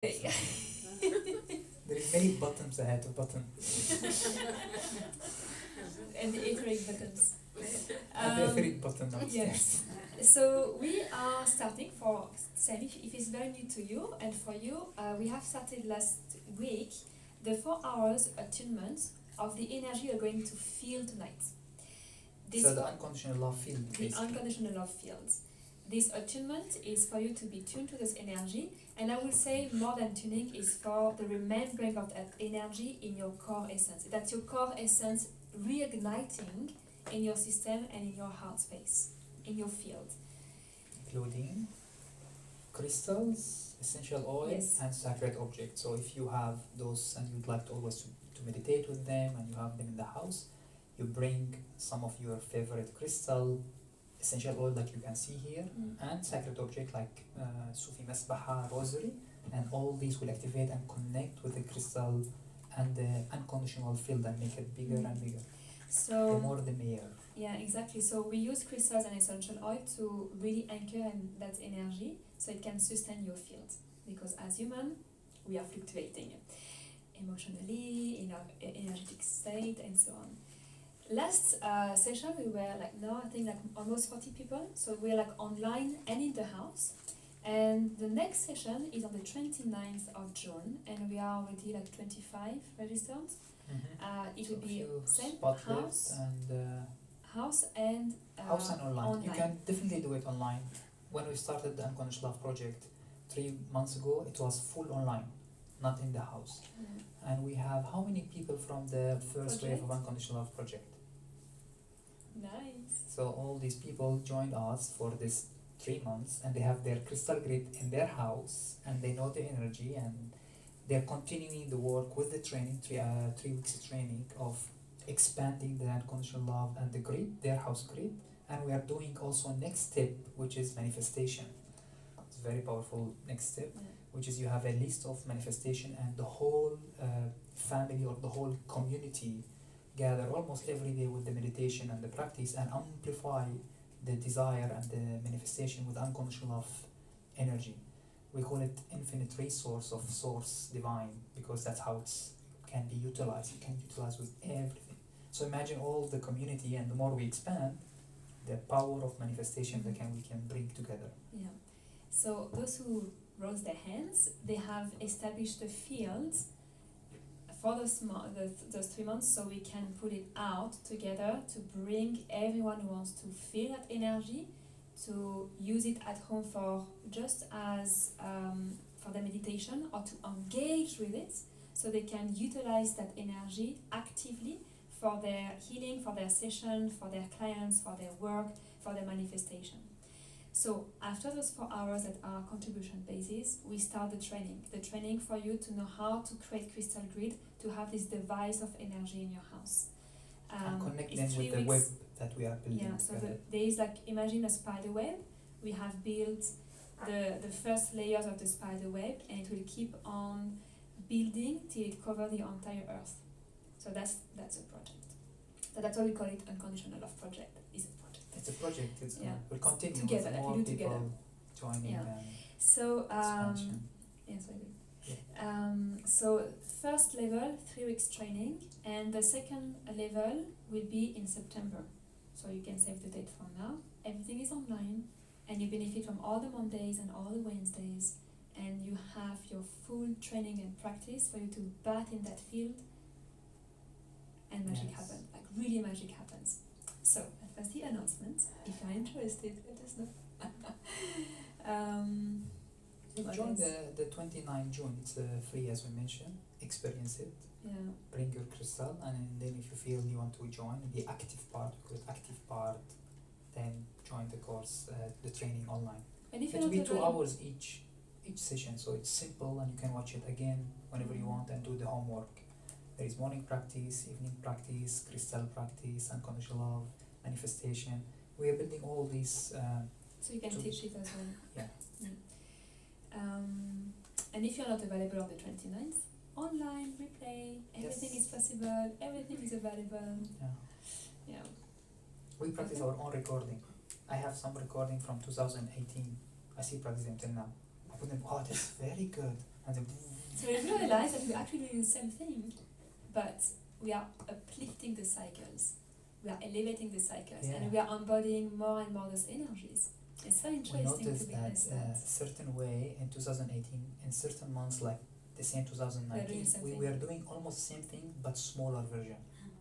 There is many buttons ahead of button. And the etheric buttons. And the etheric button downstairs. Yes. So we are starting for Sam, if it's very new to you, and for you, we have started last week the 4 hours attunement of the energy you're going to feel tonight. This So the unconditional love field. The unconditional love fields. This attunement is for you to be tuned to this energy, and I will say more than tuning is for the remembering of that energy in your core essence. That's your core essence reigniting in your system and in your heart space, in your field. Including crystals, essential oils, Yes. and sacred objects. So if you have those and you'd like to always to meditate with them and you have them in the house, you bring some of your favorite crystal, essential oil like you can see here, and sacred object like Sufi Masbaha, rosary, and all these will activate and connect with the crystal and the unconditional field and make it bigger and bigger. So The more the merrier. yeah, exactly. So we use crystals and essential oil to really anchor in that energy so it can sustain your field. Because as human, we are fluctuating emotionally, in our energetic state, and so on. Last session we were like, I think like almost 40 people. So we're like online and in the house. And the next session is on the 29th of June, and we are already like 25 registered. It will be same house and house and house and online. You can definitely do it online. When we started the Unconditional Love project 3 months ago, it was full online, not in the house. And we have how many people from the first wave of Unconditional Love project? Nice. So all these people joined us for this 3 months, and they have their crystal grid in their house, and they know the energy, and they're continuing the work with the training, 3 weeks training of expanding the unconditional love and the grid, their house grid. And we are doing also next step, which is manifestation. It's a very powerful next step, which is you have a list of manifestation, and the whole family or the whole community gather almost every day with the meditation and the practice and amplify the desire and the manifestation with unconditional love energy. We call it infinite resource of source divine, because that's how it can be utilized. You can utilize with everything. So imagine all the community, and the more we expand, the power of manifestation that we can bring together. Yeah. So those who rose their hands, they have established the fields for those 3 months, so we can put it out together to bring everyone who wants to feel that energy to use it at home for just as for the meditation, or to engage with it so they can utilize that energy actively for their healing, for their session, for their clients, for their work, for their manifestation. So after those 4 hours that are contribution basis, we start the training for you to know how to create crystal grid, to have this device of energy in your house. And connect them with the web that we are building. Yeah, so there is like, imagine a spider web. We have built the first layers of the spider web, and it will keep on building till it covers the entire earth. So that's a project. So that's why we call it Unconditional Love Project. It's a project. It's a project. We'll continue together, with more we do people together. joining. Yeah. So expansion. yes, I do. So first level, 3 weeks training, and the second level will be in September. So you can save the date from now. Everything is online, and you benefit from all the Mondays and all the Wednesdays, and you have your full training and practice for you to bath in that field, and magic happens. Like really magic happens. So that was the announcement. If you're interested, let us know. Join the 29 June. It's free, as we mentioned. Experience it. Yeah. Bring your crystal, and then if you feel you want to join the active part, then join the course, the training online. And if it will be 2 hours each session, so it's simple, and you can watch it again whenever you want and do the homework. There is morning practice, evening practice, crystal practice, unconditional love, manifestation. We are building all these. So you can teach it as well. Yeah. And if you're not available on the 29th, online, replay, everything is possible, everything is available. Yeah. We practice our own recording. I have some recording from 2018. I still practice them till now. I put them, this is very good. and then So we realize that we're actually doing the same thing, but we are uplifting the cycles. We are elevating the cycles, Yeah. and we are embodying more and more those energies. It's so we interesting to noticed witness that that. certain way in 2018, in certain months like the same We're doing 2019, the same we thing. were doing almost the same thing but smaller version.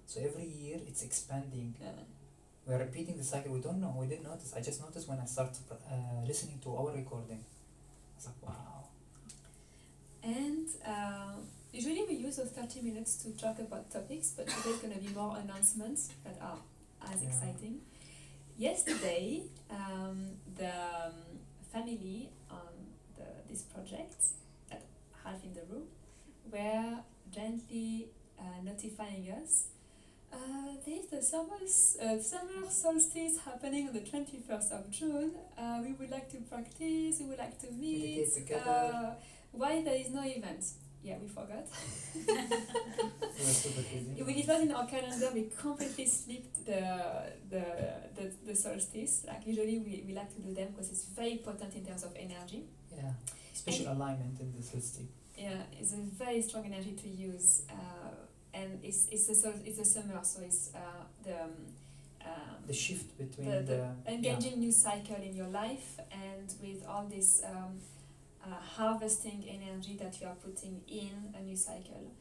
So every year it's expanding. We are repeating the cycle. We don't know. We didn't notice. I just noticed when I started listening to our recording. I was like, wow. And usually we use those 30 minutes to talk about topics, but today's going to be more announcements that are as Yeah. exciting. Yesterday, the family on this project, at half in the room, were gently notifying us there's the summer solstice happening on the 21st of June. We would like to practice, we would like to meet. Meditate together. Why there is no event? Yeah, we forgot. We were super busy. It was in our calendar, we completely skipped the solstice. Like usually we like to do them because it's very potent in terms of energy. Yeah. Special alignment in the solstice. Yeah, it's a very strong energy to use. And it's the summer, so it's The shift between the engaging new cycle in your life, and with all this harvesting energy that you are putting in a new cycle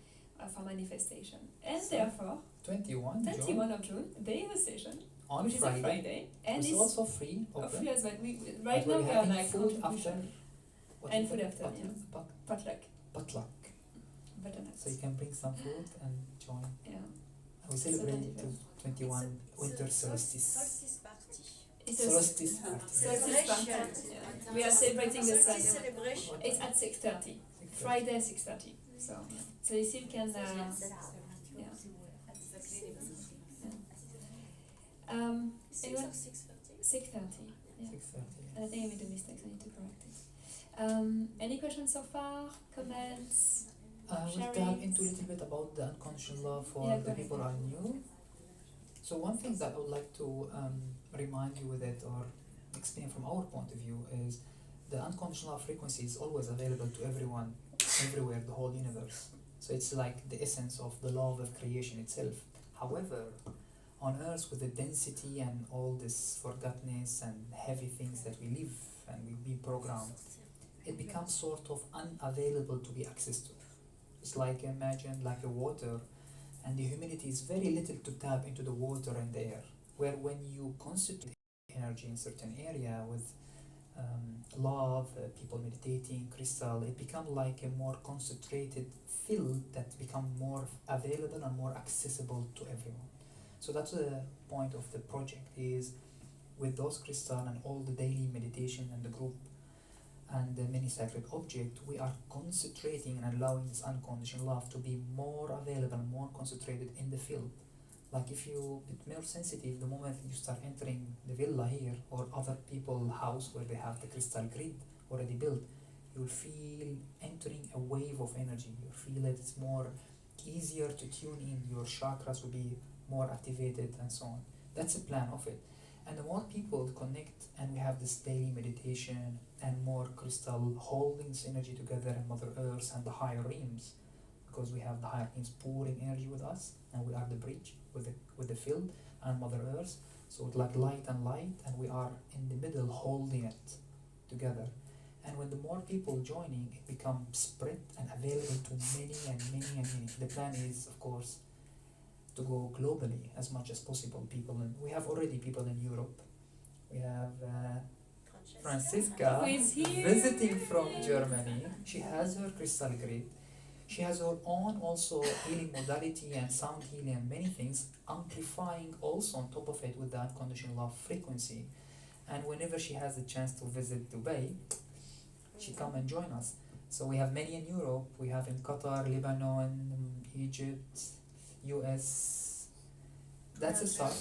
for manifestation. And So, therefore, 21 June 21 of June, there is a session, on which is a Friday. Friday, and It's it's also free. Open. free as well. Right But now we're we are having like food contribution. What And is food it? after, yeah. Potluck. Potluck. Butternut. So you can bring some food and join. Yeah. And we celebrate So the 21 winter solstice. Solstice party. It's a Solstice party. solstice party. Celebration. Yeah. We are celebrating the Solstice cycle. celebration. It's at 6:30. Friday 6:30. So you still can yeah. Six anyone? or 6:30. 6:30. Yeah. 6:30. And I think I made a mistake, so I need to correct it. Any questions so far? Comments? We'll dive into a little bit about the unconditional love for Yeah, the go ahead. people who are new. So one thing that I would like to remind you with it or explain from our point of view is the unconditional love frequency is always available to everyone, everywhere, the whole universe. So it's like the essence of the love of creation itself. However, on Earth with the density and all this forgottenness and heavy things that we live and we be programmed, it becomes sort of unavailable to be accessed to. It's like imagine like a water, and the humidity is very little to tap into the water and the air. Where when you concentrate energy in certain area with love, people meditating, crystal, it becomes like a more concentrated field that become more available and more accessible to everyone. So that's the point of the project is with those crystal and all the daily meditation and the group and the many sacred object, we are concentrating and allowing this unconditional love to be more available, more concentrated in the field. Like if you bit more sensitive, the moment you start entering the villa here or other people's house where they have the crystal grid already built, you'll feel entering a wave of energy. You feel that it's more easier to tune in, your chakras will be more activated and so on. That's the plan of it. And the more people connect and we have this daily meditation and more crystal holding this energy together in Mother Earth and the higher realms, because we have the higher realms pouring energy with us and we are the bridge with the field and Mother Earth. So it's like light and light and we are in the middle holding it together. And when the more people joining, it becomes spread and available to many and many and many. The plan is, of course, to go globally as much as possible. We have already people in Europe. We have Francisca Who is here? visiting from Germany. She has her crystal grid. She has her own also healing modality and sound healing and many things, amplifying also on top of it with the unconditional love frequency. And whenever she has the chance to visit Dubai, she come and join us. So we have many in Europe. We have in Qatar, Lebanon, Egypt, US. That's a start.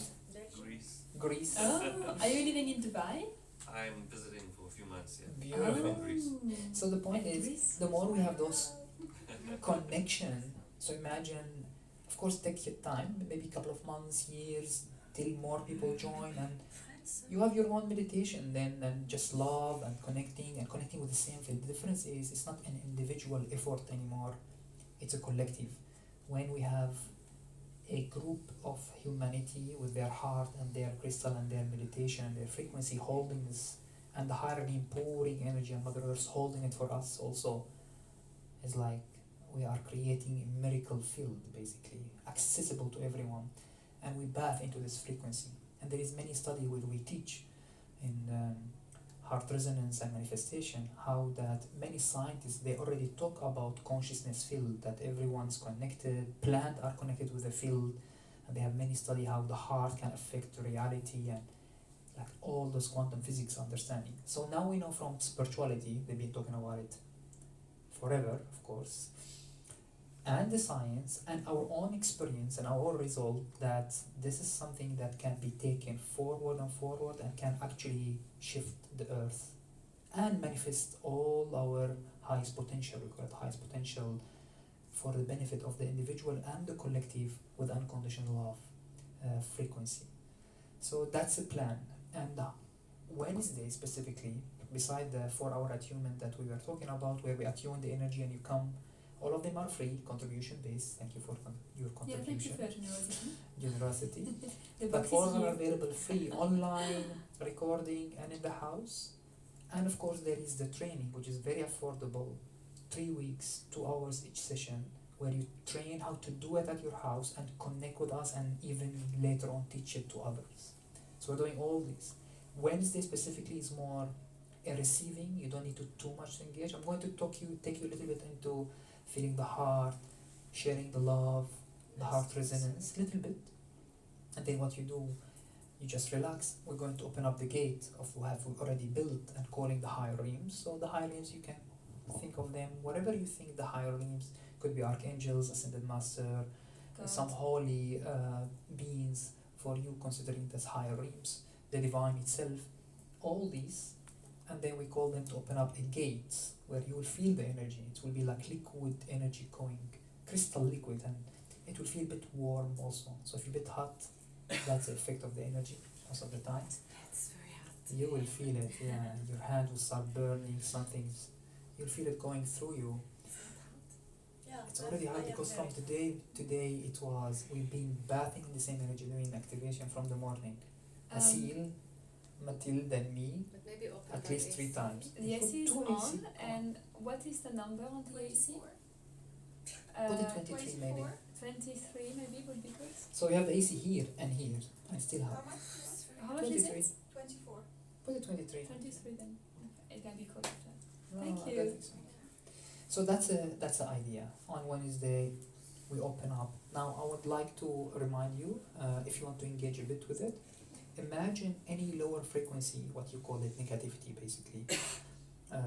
Greece. Oh, are you living in Dubai? I'm visiting for a few months, yeah. Beautiful. in Greece. So the point And is, Greece? the more we have those connection, so imagine, of course, take your time, maybe a couple of months, years, till more people join, and you have your own meditation then, and just love and connecting with the same field. The difference is it's not an individual effort anymore, it's a collective. When we have a group of humanity with their heart and their crystal and their meditation and their frequency holding this, and the higher being pouring energy and Mother Earth holding it for us also, is like we are creating a miracle field, basically accessible to everyone, and we bath into this frequency. And there is many study where we teach in heart resonance and manifestation how that many scientists, they already talk about consciousness field, that everyone's connected, plants are connected with the field, and they have many study how the heart can affect reality and like all those quantum physics understanding. So now we know from spirituality, they've been talking about it forever, of course, and the science and our own experience and our own result, that this is something that can be taken forward and can actually shift the earth and manifest all our highest potential. We call it highest potential for the benefit of the individual and the collective with unconditional love frequency. So that's the plan. And Wednesday specifically, beside the 4-hour attunement that we were talking about, where we attune the energy and you come, all of them are free, contribution based. Thank you for your Yeah, thank you contribution. for your generosity. Generosity. The But box all is are here. available free online, recording, and in the house. And of course, there is the training, which is very affordable. 3 weeks, 2 hours each session, where you train how to do it at your house and connect with us, and even later on teach it to others. So we're doing all this. Wednesday specifically is more a receiving. You don't need to too much to engage. I'm going to take you a little bit into feeling the heart, sharing the love, the heart resonance, a little bit. And then what you do, you just relax. We're going to open up the gate of what we already built and calling the higher realms. So the higher realms, you can think of them, whatever you think the higher realms, could be archangels, ascended master, God. some holy beings for you considering as higher realms, the divine itself, all these. And then we call them to open up a gate where you will feel the energy. It will be like liquid energy going, crystal liquid, and it will feel a bit warm also. So if you're a bit hot, that's the effect of the energy most of the time. It's very hot. You will feel it, yeah. Your hand will start burning, you'll feel it going through you. Yeah, It's already hard because from today we've been bathing in the same energy, doing activation from the morning. Asil, Mathilde and me, But maybe open at that least AC. 3 times. The AC is Put on, AC. and what is the number on the AC? Put it 23 maybe. 23 maybe would be good. So we have the AC here and here. I still have. How much is it? 24. Put it 23. 23 then. It can be called that. No, Thank I you. don't think so. So that's the idea. On Wednesday, we open up. Now, I would like to remind you, if you want to engage a bit with it, imagine any lower frequency, what you call it, negativity, basically,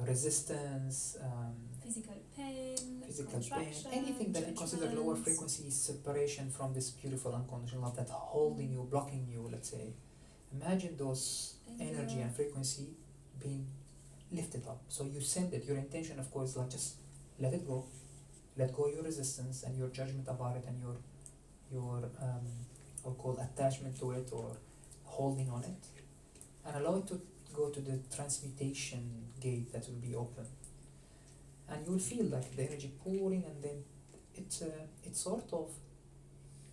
resistance, Physical pain, physical pain, contraction, anything that you consider lower judgments. frequency is separation from this beautiful unconditional love that holding you, blocking you, let's say. Imagine those energy and frequency being lifted up. So you send it. Your intention, of course, like just let it go. Let go your resistance and your judgment about it and your I'll call attachment to it or holding on it, and allow it to go to the transmutation gate that will be open. And you will feel like the energy pouring, and then it sort of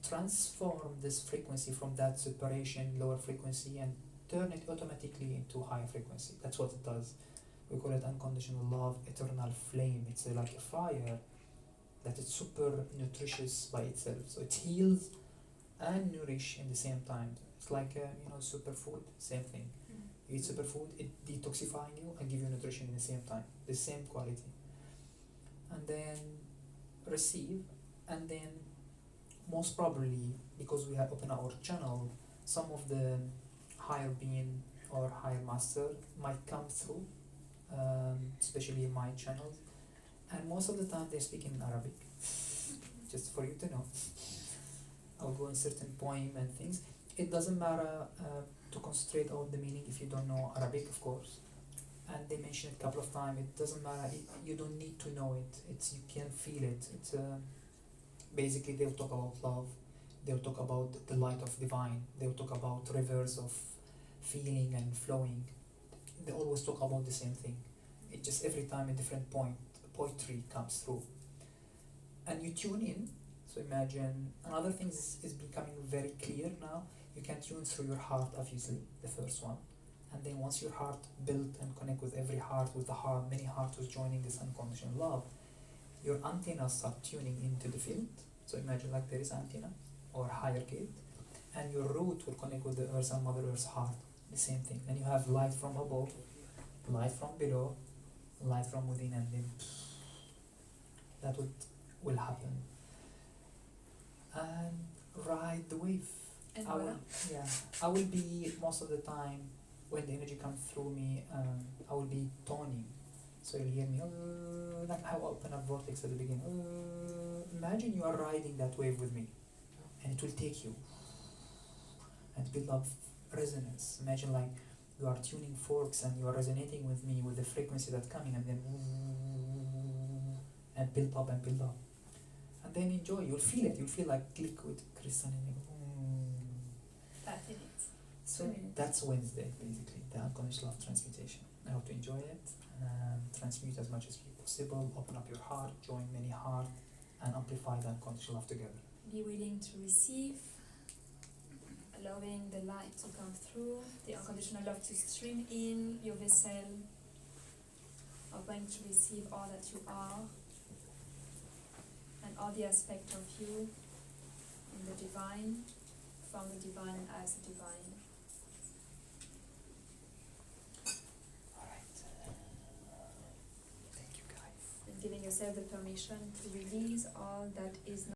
transform this frequency from that separation, lower frequency, and turn it automatically into higher frequency. That's what it does. We call it unconditional love, eternal flame. It's like a fire that is super nutritious by itself. So it heals and nourish in the same time. It's like superfood, same thing. You eat superfood, it detoxifying you and give you nutrition in the same time, the same quality. And then receive, and then most probably, because we have opened our channel, some of the higher being or higher master might come through, especially in my channel, and most of the time they're speaking in Arabic, just for you to know. I'll go in certain poem and things. It doesn't matter to concentrate on the meaning if you don't know Arabic, of course. And they mention it a couple of times. It doesn't matter. You don't need to know it. You can feel it. It's basically they'll talk about love. They'll talk about the light of divine. They'll talk about rivers of feeling and flowing. They always talk about the same thing. It just every time a different poetry comes through. And you tune in. So imagine another thing is becoming very clear now. You can tune through your heart, obviously, the first one. And then once your heart built and connect with every heart, with the heart, many hearts was joining this unconditional love, your antennas start tuning into the field. So imagine like there is antenna or higher gate, and your root will connect with the earth and Mother Earth's heart, the same thing. And you have light from above, light from below, light from within, and then that will happen. And ride the wave. And I will, voila. yeah, I will be most of the time when the energy comes through me. I will be toning, so you'll hear me like how I open up vortex at the beginning. Imagine you are riding that wave with me, and it will take you and build up resonance. Imagine like you are tuning forks and you are resonating with me with the frequency that's coming, and then and build up and build up, and then enjoy. You'll feel it. You'll feel like liquid crystalline. So that's Wednesday, basically, the Unconditional Love Transmutation. I hope to enjoy it and transmute as much as possible. Open up your heart, join many hearts, and amplify the unconditional love together. Be willing to receive, allowing the light to come through, the unconditional love to stream in your vessel, open to receive all that you are, and all the aspect of you in the divine, from the divine and as the divine. And giving yourself the permission to release all that is